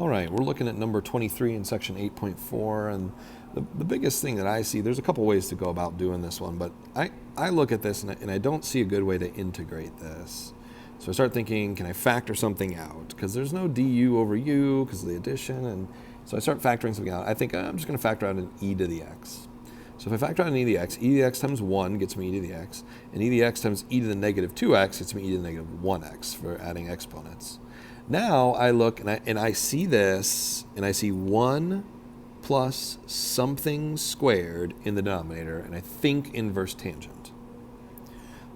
All right, we're looking at number 23 in section 8.4, and the biggest thing that I see, there's a couple ways to go about doing this one, but I look at this and I don't see a good way to integrate this. So I start thinking, can I factor something out? Because there's no du over u because of the addition, and so I start factoring something out. I think I'm just going to factor out an e to the x. So if I factor out an e to the x times 1 gets me e to the x, and e to the x times e to the negative 2x gets me e to the negative 1x for adding exponents. Now I look and I see this, and I see 1 plus something squared in the denominator, and I think inverse tangent.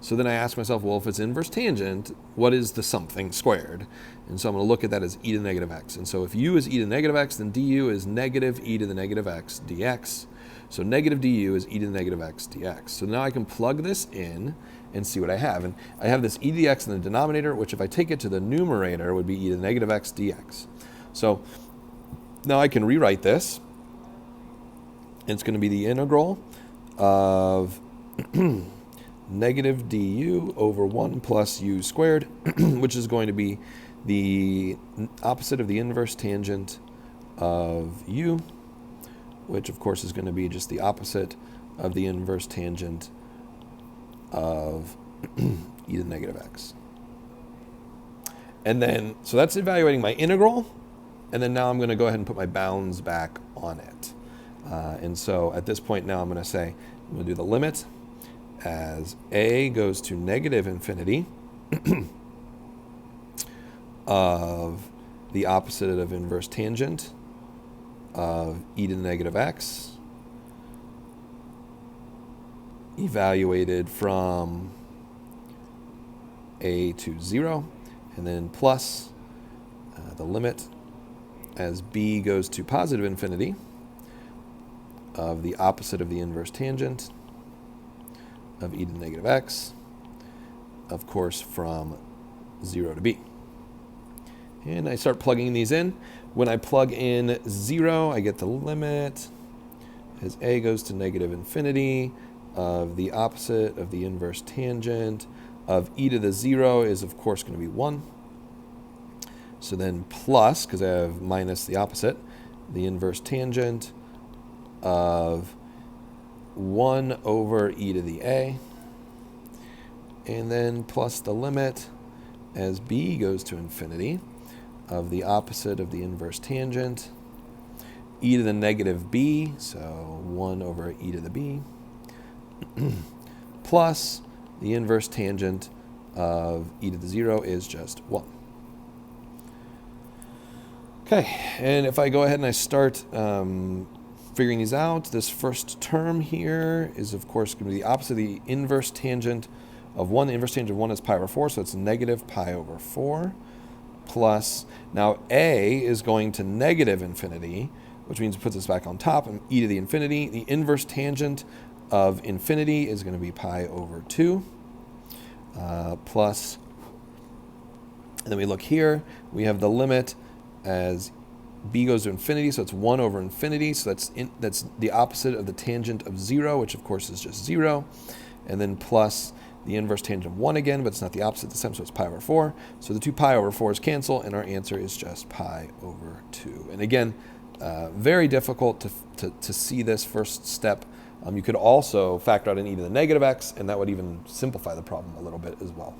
So then I ask myself, well, if it's inverse tangent, what is the something squared? And so I'm going to look at that as e to the negative x. And so if u is e to the negative x, then du is negative e to the negative x dx. So negative du is e to the negative x dx. So now I can plug this in and see what I have. And I have this e to the x in the denominator, which if I take it to the numerator would be e to the negative x dx. So now I can rewrite this. And it's going to be the integral of negative du over 1 plus u squared, which is going to be the opposite of the inverse tangent of u, which of course is going to be just the opposite of the inverse tangent of e to the negative x. And then, so that's evaluating my integral, and then now I'm going to go ahead and put my bounds back on it. And so at this point now I'm going to say, I'm going to do the limit as a goes to negative infinity of the opposite of inverse tangent of e to the negative x, evaluated from a to 0, and then plus the limit as b goes to positive infinity of the opposite of the inverse tangent of e to the negative x, of course, from 0 to b. And I start plugging these in. When I plug in 0, I get the limit as a goes to negative infinity of the opposite of the inverse tangent of e to the 0 is, of course, going to be 1. So then plus, because I have minus the opposite, the inverse tangent of 1 over e to the a, and then plus the limit as b goes to infinity of the opposite of the inverse tangent, e to the negative b, so 1 over e to the b, plus the inverse tangent of e to the 0 is just 1. Okay, and if I go ahead and I start figuring these out, this first term here is, of course, going to be the opposite of the inverse tangent of 1. The inverse tangent of 1 is pi over 4, so it's negative pi over 4. Plus, now a is going to negative infinity, which means it puts us back on top, and e to the infinity. The inverse tangent of infinity is going to be pi over 2. Plus, and then we look here, we have the limit as b goes to infinity, so it's 1 over infinity, so that's the opposite of the tangent of 0, which of course is just 0, and then plus the inverse tangent of 1 again, but it's not the opposite this time, so it's pi over 4. So the two pi over 4s cancel, and our answer is just pi over 2. And again, very difficult to see this first step. You could also factor out an e to the negative x, and that would even simplify the problem a little bit as well.